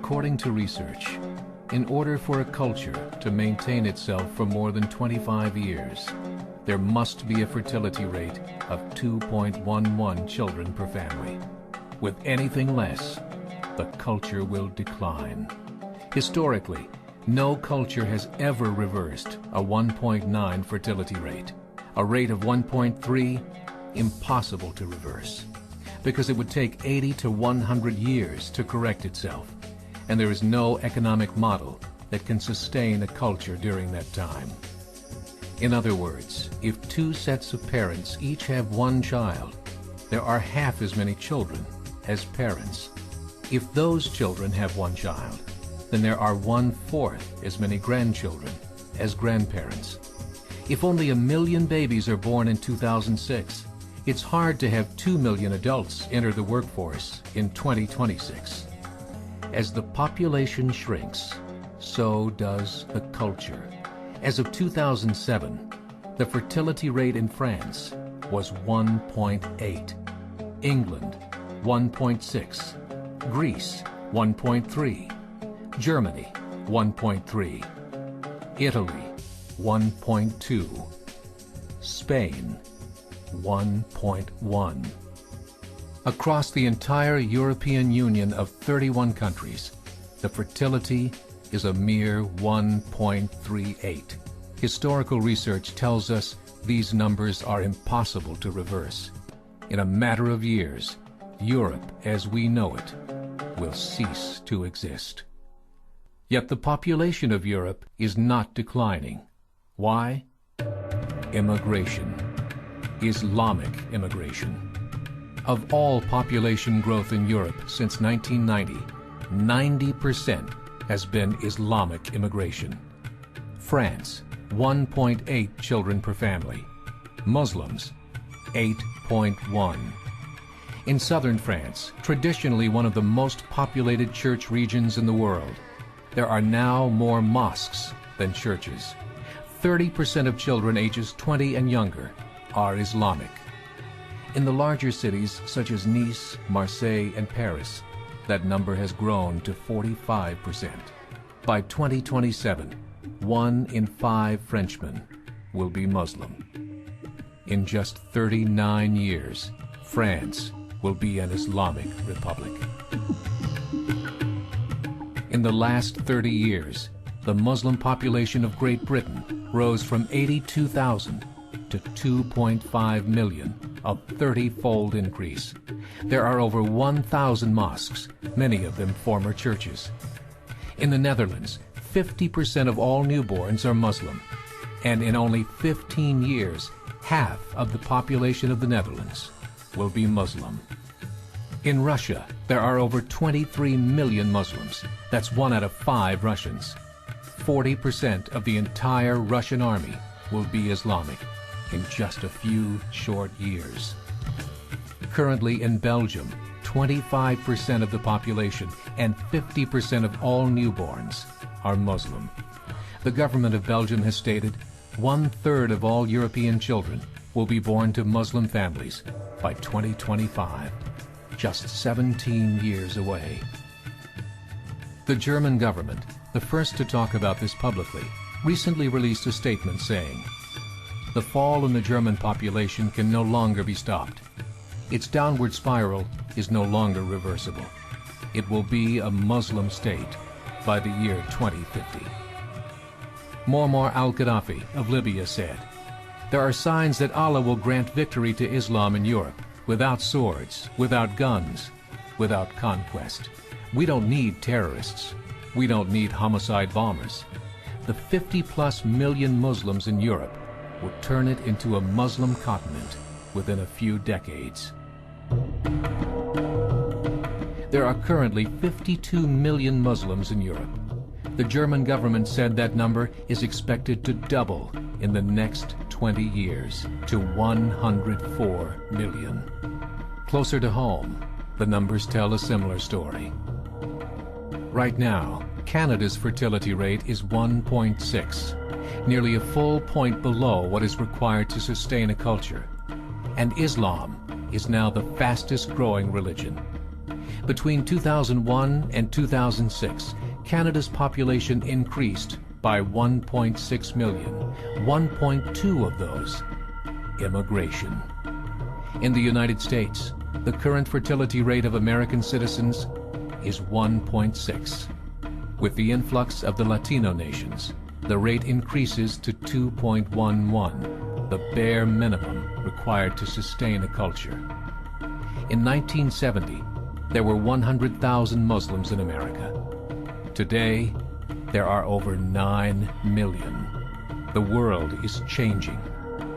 According to research, in order for a culture to maintain itself for more than 25 years, there must be a fertility rate of 2.11 children per family. With anything less, the culture will decline. Historically, no culture has ever reversed a 1.9 fertility rate. A rate of 1.3, impossible to reverse, because it would take 80 to 100 years to correct itself, and there is no economic model that can sustain a culture during that time. In other words, if two sets of parents each have one child, there are half as many children as parents. If those children have one child, then there are 1/4 as many grandchildren as grandparents. If only 1 million babies are born in 2006, it's hard to have 2 million adults enter the workforce in 2026. As the population shrinks, so does the culture. As of 2007, the fertility rate in France was 1.8, England 1.6, Greece 1.3, Germany 1.3, Italy 1.2, Spain 1.1. Across the entire European Union of 31 countries, the fertility is a mere 1.38. Historical research tells us these numbers are impossible to reverse. In a matter of years, Europe as we know it will cease to exist. Yet the population of Europe is not declining. Why? Immigration. Islamic immigration. Of all population growth in Europe since 1990, 90% has been Islamic immigration. France, 1.8 children per family. Muslims, 8.1. In southern France, traditionally one of the most populated church regions in the world, there are now more mosques than churches. 30% of children ages 20 and younger are Islamic. In the larger cities such as Nice, Marseille, and Paris, that number has grown to 45%. By 2027, 1 in 5 Frenchmen will be Muslim. In just 39 years, France will be an Islamic republic. In the last 30 years, the Muslim population of Great Britain rose from 82,000 to 2.5 million, a 30-fold increase. There are over 1,000 mosques, many of them former churches. In the Netherlands, 50% of all newborns are Muslim, and in only 15 years, half of the population of the Netherlands will be Muslim. In Russia, there are over 23 million Muslims. That's 1 out of 5 Russians. 40% of the entire Russian army will be Islamic in just a few short years. Currently in Belgium, 25% of the population and 50% of all newborns are Muslim. The government of Belgium has stated 1/3 of all European children will be born to Muslim families by 2025, just 17 years away. The German government, the first to talk about this publicly, recently released a statement saying, "The fall in the German population can no longer be stopped. Its downward spiral is no longer reversible. It will be a Muslim state by the year 2050. Muammar al-Gaddafi of Libya said, "There are signs that Allah will grant victory to Islam in Europe, without swords, without guns, without conquest. We don't need terrorists. We don't need homicide bombers. The 50+ million Muslims in Europe will turn it into a Muslim continent within a few decades." There are currently 52 million Muslims in Europe. The German government said that number is expected to double in the next 20 years to 104 million. Closer to home, the numbers tell a similar story. Right now, Canada's fertility rate is 1.6, nearly a full point below what is required to sustain a culture. And Islam is now the fastest growing religion. Between 2001 and 2006, Canada's population increased by 1.6 million, 1.2 of those immigration. In the United States, the current fertility rate of American citizens is 1.6. With the influx of the Latino nations, the rate increases to 2.11, the bare minimum required to sustain a culture. In 1970, there were 100,000 Muslims in America. Today, there are over 9 million. The world is changing.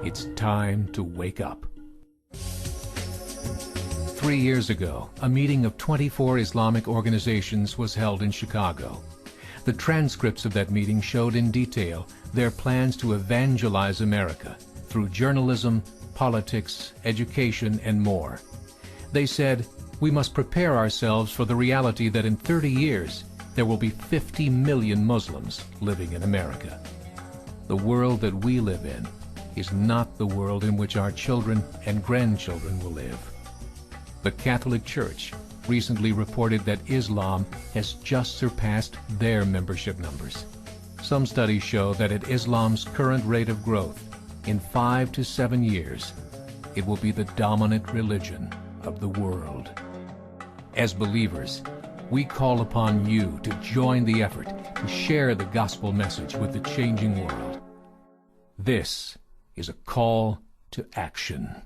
It's time to wake up. 3 years ago, a meeting of 24 Islamic organizations was held in Chicago. The transcripts of that meeting showed in detail their plans to evangelize America through journalism, politics, education, and more. They said, we must prepare ourselves for the reality that in 30 years, there will be 50 million Muslims living in America. The world that we live in is not the world in which our children and grandchildren will live. The Catholic Church recently reported that Islam has just surpassed their membership numbers. Some studies show that at Islam's current rate of growth, in 5 to 7 years, it will be the dominant religion of the world. As believers, we call upon you to join the effort to share the gospel message with the changing world. This is a call to action.